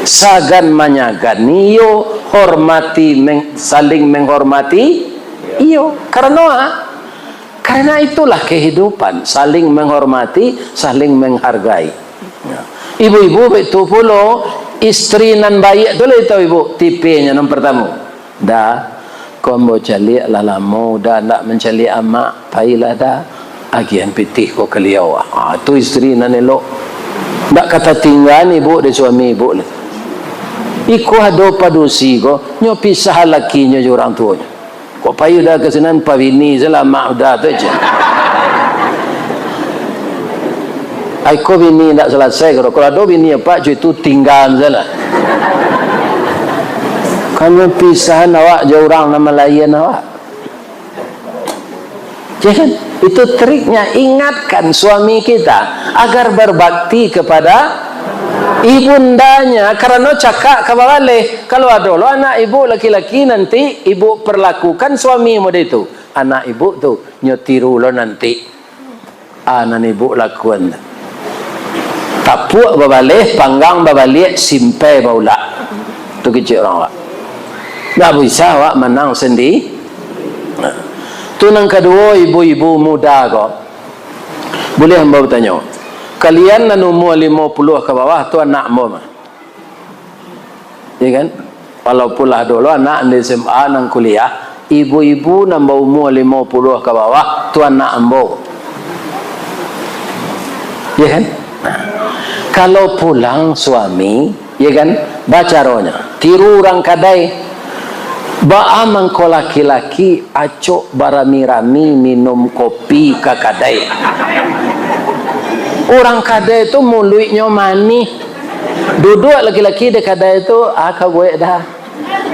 Sagan manyagan iyo hormati saling menghormati iyo karena itulah kehidupan, saling menghormati, saling menghargai. Ibu-ibu itu pula istri nan baik tu lah itu ibu tipenya yang pertama. Dah, kau mau cari lalamu, dah nak mencari amak, pailah dah. Agian pitih kau keliau. Tu istri nan elok. Tak kata tinggal ibu de suami ibu lah. Iku ada padusi ko, nyo pisah lakinya je orang tuanya. Kau payu dah kesenan pavini selama dah tu je. Aku bini tak selesai kalau ada bini apa cuy itu tinggal salah. Kamu pisah awak je orang nama lain awak. Ya kan? Itu triknya, ingatkan suami kita agar berbakti kepada ibundanya, karena cakap kabale kalau ada lo anak ibu laki-laki nanti ibu perlakukan suami model itu, anak ibu tu nyotiru lo nanti anak ibu lakukan tapuk babalik panggang babalik simpai baula tu kecil orang wak tak bisa wak menang sendiri. Tu yang kedua, ibu-ibu muda kok boleh hamba bertanya, kalian nan umur 50 ke bawah tu anak mo mah, ya kan? Walaupun lah dulu anak di SMA nang kuliah, ibu-ibu nan umur 50 ke bawah tu anak ambo, ya kan? Kalau pulang suami, ya kan? Baca rohnya, tiru orang kadai. Baamang ko laki-laki acok barami-rami minum kopi ke kadai. Orang kadai itu mulutnya manis. Duduk laki-laki di kadai itu aka buat dah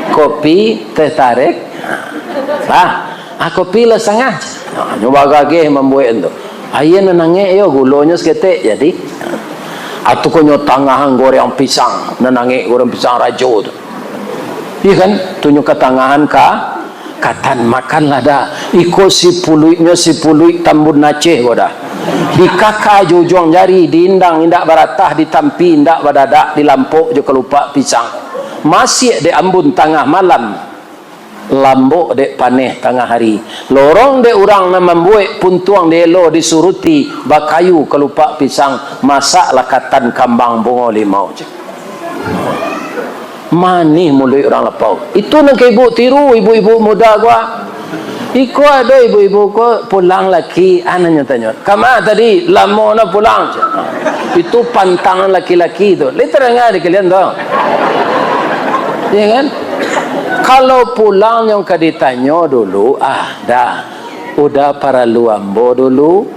kopi teh tarik. Kopi lah setengah. Nyoba gagih membuat itu. Ayah nanangnya yo gulonya seketik jadi. Atau konyo tangahan goreng pisang, nanangnya goreng pisang rajo tu. Iya kan, tunjuk ke tangan katan makanlah dah. Ikut si puluit tambun naceh kau dah. Di kakak jujung jari, di indang indak baratah, di tampi indak badadak, di lampuk je kelupa pisang. Masih di ambun tengah malam, lambuk dek paneh tengah hari. Lorong dek orang nak membuat puntuang delo disuruti bakayu kelupa pisang, masak lakatan kambang bungo limau je. Mani mulut orang lapau. Itu nak ibu tiru ibu-ibu muda gua. Iko ada ibu-ibu ko pulang laki, anaknya tanya, "Kama tadi lama nak pulang?" Itu pantangan laki-laki tu. Literalnya di kalian tahu. Ya kan? Kalau pulang yang kaditanya dulu, dah. Udah para luambo dulu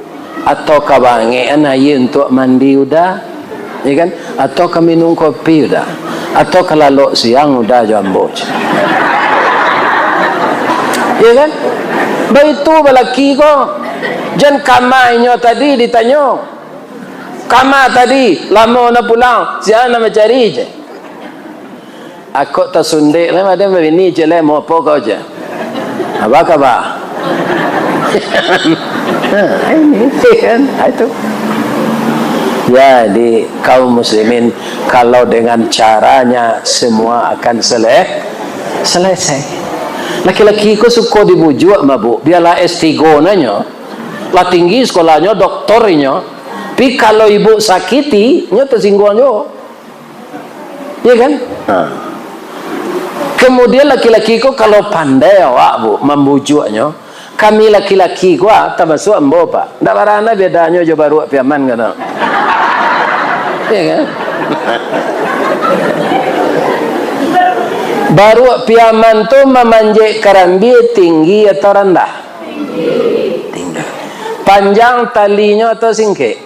atau kabange anaye untuk mandi udah. Ya kan? Atau kami minum kopi udah. Atau kalau siang udah jambo. Ya kan? Begitu balaki ko. Jan kamainya tadi ditanya. Kama tadi lama nak pulang, siang nak mencari je. Aku tak sundik lah, madam begini je lah, mau apa kau je? Apa khabar? Ini kan, itu. Jadi kaum muslimin, kalau dengan caranya semua akan selesai. Laki-laki ko suka dibujuk mabuk, biarlah S3 nanya, lah tinggi sekolahnya, doktornya. Tapi kalau ibu sakiti, nya tersinggung jo, ya kan? Kemudian laki-laki ko kalau pandai awak bu membujuknya, kami laki-laki ko termasuk ambo pak, tak barana bedanya jo baru piaman kan? Ya kan? Baru piaman tu memanjat kerambi tinggi atau rendah? Tinggi. Panjang talinya atau singkit?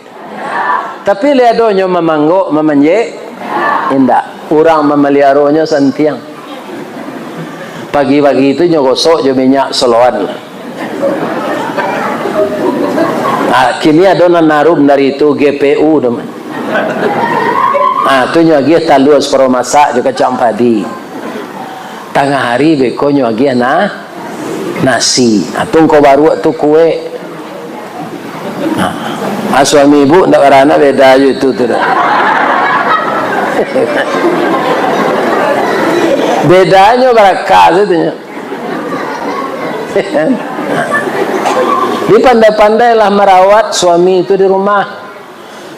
Tapi liadonyo memangguk memanjat? Indah. Orang memeliharanya santiang. Pagi-pagi itu nyogosok je minyak soloan. Kini ada narum dari itu GPU teman. Tu nyagi talus pro masak juga campadi. Tengah hari beko nyagi nasi. Tungko baru tu kue. Suami ibu ndak karana beda itu tu. Bedanya berkah itu. Dia pandai-pandailah merawat suami itu di rumah.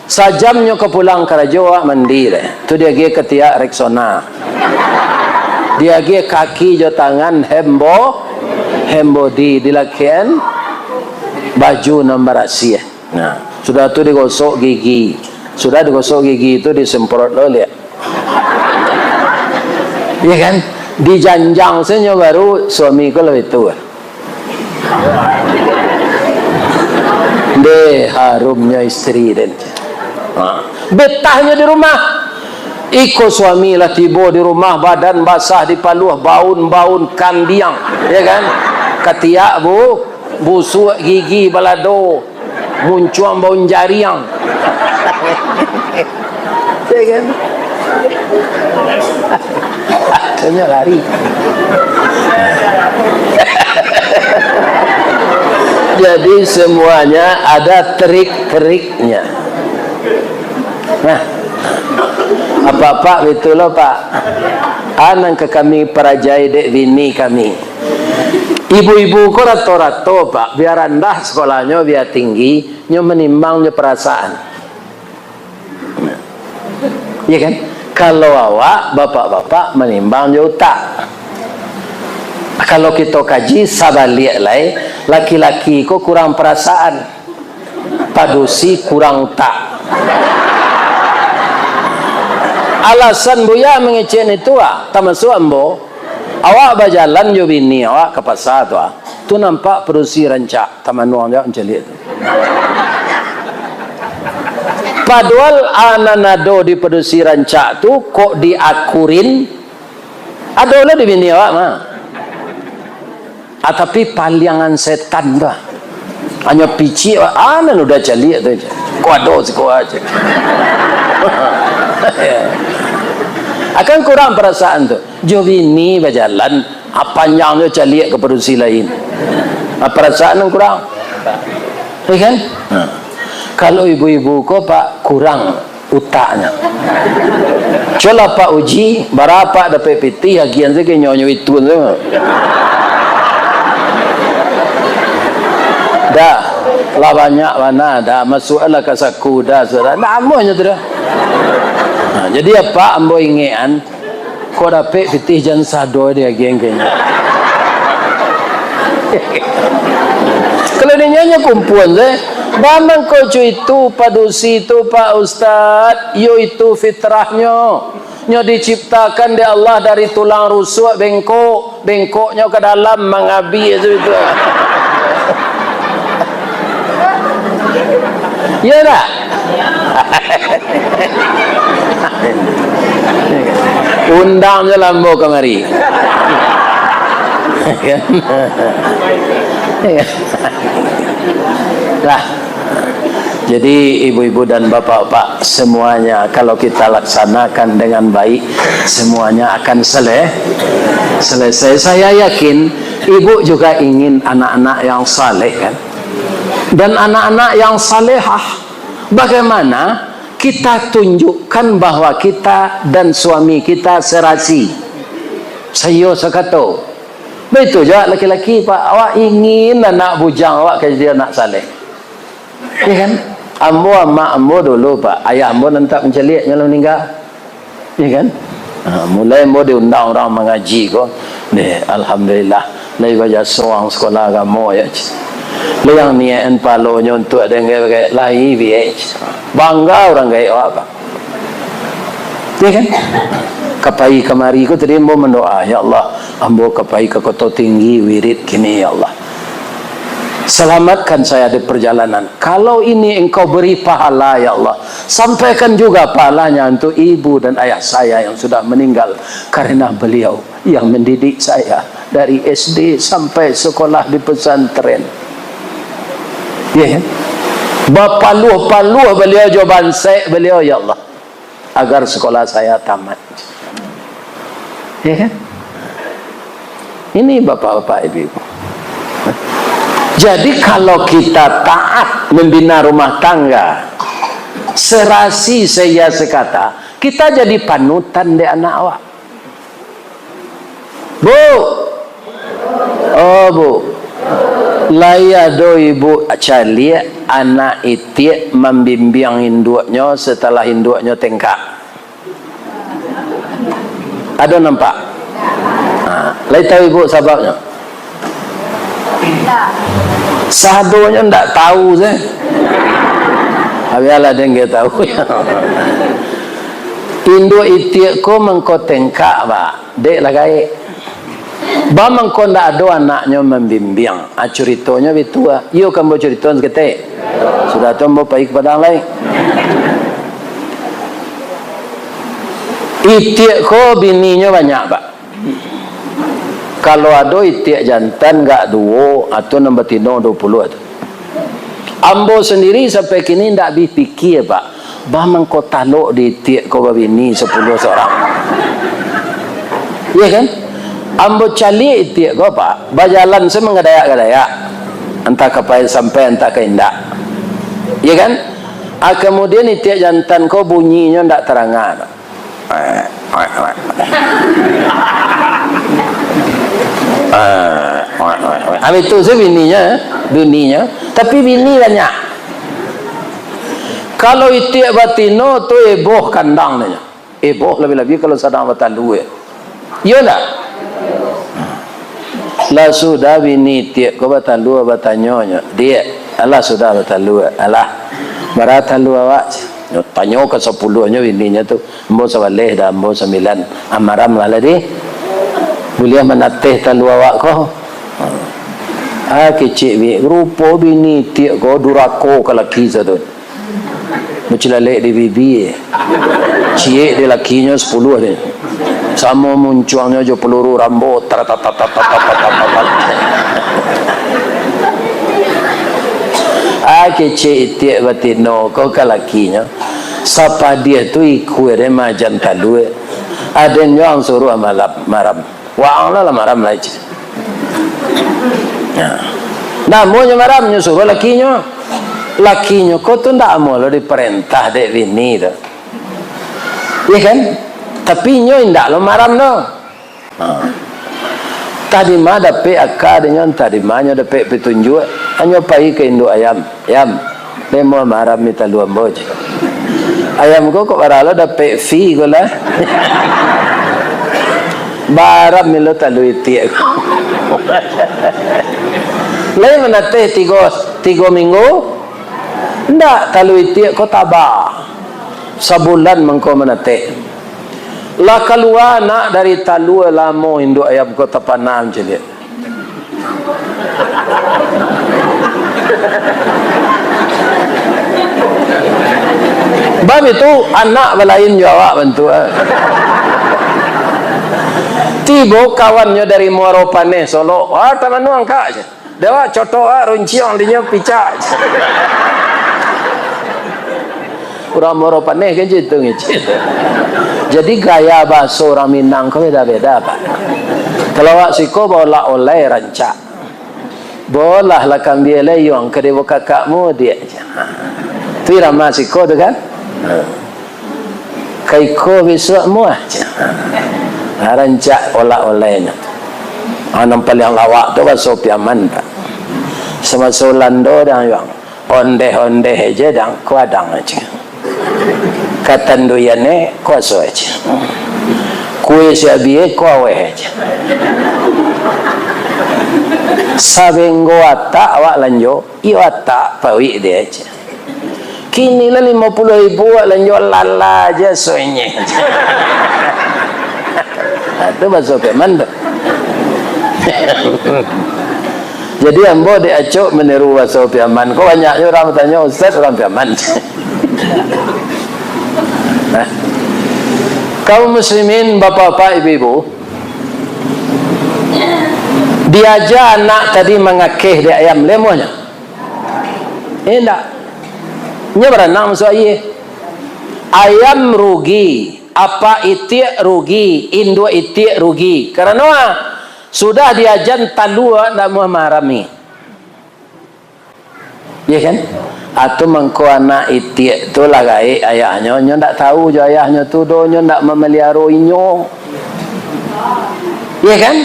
Sajamnya ke pulang kerja mandi deh. Tu dia pergi ketiak Rexona. Dia pergi kaki jo tangan hembo dilakian baju nomor asia. Nah, sudah tu digosok gigi. Sudah digosok gigi itu disemprot lo lihat. Ya kan? Di janjang saja baru suamiku lebih tua. Deh harumnya istri dan betahnya di rumah. Iko suami lah tiba di rumah badan basah di paluh baun-baun kambiang, ya kan? Ketiak bu busuk gigi balado, muncuang bau jariang. Ya kan? Akhirnya lari. Jadi semuanya ada trik-triknya. Nah, apa-apa betul loh Pak. Anang ke kami perajai dek bini kami. Ibu-ibu ko rato-rato Pak, biar rendah sekolahnya, biar tinggi, nyo menimbang nyo perasaan. Iya kan? Kalau awak, bapak-bapak menimbang nyo utak. Kalau kita kaji sabalik lai, laki-laki ko kurang perasaan, padusi kurang utak. Alasan buya mengecek itu termasuk ambo, awak berjalan jo bini awak ke pasar tu nampak padusi rancak taman nuang dia mencelik tu. Padahal ananado di padusi rancak tu kok diakurin, ada lah di bini awak mah. Tapi paliangan setan dah. Hanya pici anan udah celik tu je. Kau ada siko aja. Akan kurang perasaan tu. Jo bini berjalan panjangnya celik ke produksi lain. Perasaan yang kurang. Ya kan? Kalau ibu-ibu ko Pak kurang utaknya. Coba Pak uji berapa dapat piti hagian saya nyonya itu tu. Dah lah banyak mana dah masuklah ke saku dah sudah namunya tu dah. Jadi apa ambo ingean kau dapat fitih jan sado dia geng-gengnya. Kalau dia nyanyi kumpulan saya bamang kau itu padusi itu Pak Ustaz, yo itu fitrahnya nyo diciptakan di Allah dari tulang rusuk bengkoknya ke dalam mengabi itu. Ya tak? Undang je lambo kemari. Lah. Jadi ibu-ibu dan bapak-bapak semuanya kalau kita laksanakan dengan baik semuanya akan selesai. Saya yakin ibu juga ingin anak-anak yang saleh kan? Dan anak-anak yang salehah, bagaimana kita tunjukkan bahwa kita dan suami kita serasi. Saya sekata betul juga laki-laki Pak, awak ingin anak bujang awak jadi anak saleh, ya kan? Ambo mak ambo dulu Pak, ayah ambo nanti mencelik nyala meninggal, ya kan? Mulai ambo diundang orang mengaji kok, alhamdulillah, lagi baca seorang sekolah agama ya. Yang niat palonya untuk ada yang kayak lahi BH bangga orang kayak apa, ya kan? Kapai kemari ku tadi ambo mendoa, ya Allah ambo kapai ke kota tinggi wirid kini ya Allah, selamatkan saya di perjalanan. Kalau ini engkau beri pahala ya Allah, sampaikan juga pahalanya untuk ibu dan ayah saya yang sudah meninggal karena beliau yang mendidik saya dari SD sampai sekolah di pesantren. Ya, berpaluh-paluh beliau jawaban saya beliau ya Allah agar sekolah saya tamat. Ya kan? Ini bapak-bapak ibu-ibu. Jadi kalau kita taat membina rumah tangga, serasi saya sekata, kita jadi panutan di anak awak. Bu, oh bu. Laya do ibu cali anak itik membimbing induknya setelah induknya tengkak. Ada nampak? Lagi tahu ibu sebabnya? Sadonya ndak tahu saya. Biarlah dia nggak tahu. Induk itik ko mengko tengkak Pak, dek lah gaik. Bamang ko ndak ada anaknya membimbing. Ceritanya betul. Yo kamu cerita sekete. Sudah tu mau pergi kepada lain. Itik ko bininya banyak Pak. Kalau ada itiak jantan gak dua atau nombor tino 20 itu. Ambo sendiri sampai kini ndak berfikir pak, bamang kau taluk di itiak kau bini 10 seorang. Iya kan? Ambo cali itiak kau pak, berjalan semua gadayak-gadayak. Entah kapai sampai entah ke indak. Iya kan? Kemudian itiak jantan kau bunyinya ndak terangan. Itu sih bininya, tapi bini banyak. Kalau itiak batino tu eboh kandang nanya, eboh lebih-lebih kalau sedang batalu ya tak? Lah sudah bini itiak kau batalu batanyonya dia, alah sudah batalu, alah baratalu awak. Tanya ke 10-nya bininya tu, ambo sebaleh dah ambo 9, amaram lah lagi. Boleh menatih talu awak kau. Kecik bi, rupa bini tiak kau durako ke laki satu. Macam lelek di bibi. Cik dia lakinya 10 dia. Sama munculnya je peluru rambut. Kecik tiak batino kau ke lakinya. Siapa dia tu ikut dia macam talu. Ada yang suruh maram. Wah lah maram lagi. Namunnya maramnya suruh lakinya kau tu ndak mau lo diperintah dek bini tu, iya kan? Tapi nyo ndak lo maram no. Tadi mah dapat akadnya, tadi mahnya dapat petunjuk. Hanya pergi ke induk ayam, demo maram minta lu amboj. Ayam kau kok baralo dapat fee kau lah. Baram milo talu itiak. Lain menatih 3 minggu. Ndak talu itiak kau tabah. Sebulan mengkau menatih. Lah keluar nak dari talu lamo induk ayam kau tapanam je dia. Bab itu anak belain jawab bantu. Tibo kawannya dari Muaro Paneh Solo. Taman nuang kak je. Dewa cotok runciong dinya picak. Orang Muaro Paneh kan gitu ngicit. Jadi gaya bahasa orang Minang kau beda-beda pak. Kalau wak siko bola oleh rancak. Bolah lah kambia leyong ke dewa kakakmu dia. Tu irama siko tu kan. Kaiko besokmu aja. Rancak oleh-olehnya. Anam paling lawak tu bahasa Piaman pak. Sama solando dan yang onde aja dan kuadang aja. Katanduyane kuaso aja. Kue siabie kuawe aja. Sabenggo atak awak lanjo, iyo atak pawi dia aja. Kini lah 50.000 awak lanjo lala aja soalnya. Itu bahasa Piaman tu. Jadi ambo diacuk meniru bahasa Piaman. Kau banyaknya orang bertanya Ustaz orang Piaman. Kaum muslimin, bapak-bapak, ibu-ibu, diajar anak tadi mengakih di ayam lemohnya. Tidak. Nya berenang masuk ayah. Ayam rugi. Apa itiak rugi, induk itiak rugi. Karena sudah diajan talua nak marami. Ya kan? Atau mengko anak itiak tu lah gaik ayahnya, nya ndak tahu je ayahnya tu donya ndak memelihara inyo. Ya kan?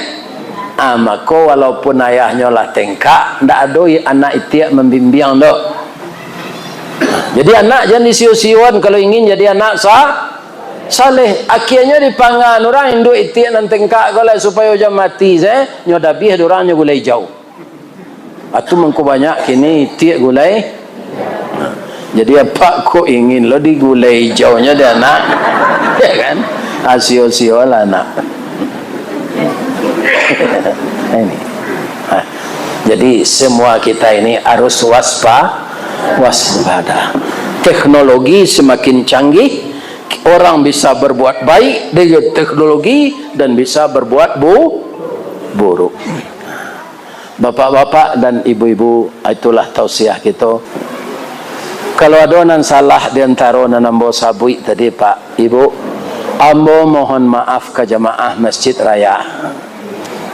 Maka walaupun ayahnya lah tengkak, ndak ada anak itiak membimbing dok. Jadi anak jangan disiu-siuan kalau ingin jadi anak saleh. Akhirnya dipangan orang induk itiak nan tengkak kalau supaya jangan mati nyo dabih orangnya gulai jauh. Atau mengko banyak kini itiak gulai. Jadi apa kok ingin lo digulai jauhnya dia anak, ya kan? Asio-sio lah anak. Ini. Jadi semua kita ini harus waspada. Teknologi semakin canggih, orang bisa berbuat baik dengan teknologi dan bisa berbuat buruk. Bapak-bapak dan ibu-ibu, itulah tausiah kita. Kalau ada nan salah di antara nan ambo sabui tadi Pak Ibu, ambo mohon maaf ke jamaah masjid raya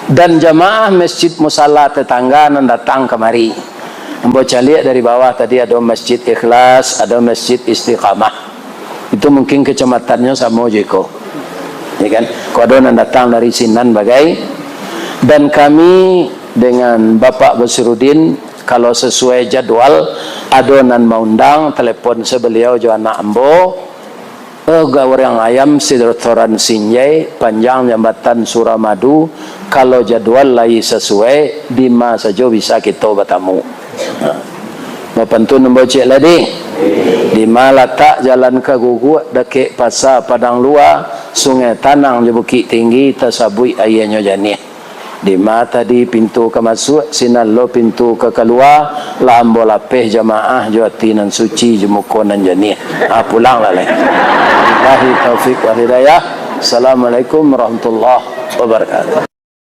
dan jamaah masjid musalla tetangga nan datang kemari. Ambo caliak dari bawah tadi ada masjid Ikhlas, ada masjid Istiqamah. Itu mungkin kecamatannya sama Jeko. Ya kan? Kalau ada nan datang dari Sinan bagai, dan kami dengan Bapak Basirudin kalau sesuai jadwal adonan maundang telepon sebeliau jo anak ambo gawar yang ayam Sidratoran Sinjai panjang jambatan Suramadu. Kalau jadwal lai sesuai di masa saja bisa kita bertamu. Mapantun membocek lagi di malata jalan ke gugu deke pasar Padang Luar Sungai Tanang di Bukit Tinggi tasabui ayahnya janih. Di mata di pintu ke masuk sinan lo pintu ke keluar lambo lapeh jamaah jawatinan suci jemukonan janih pulang lah wallahi taufik wa hidayah. Assalamualaikum warahmatullahi wabarakatuh.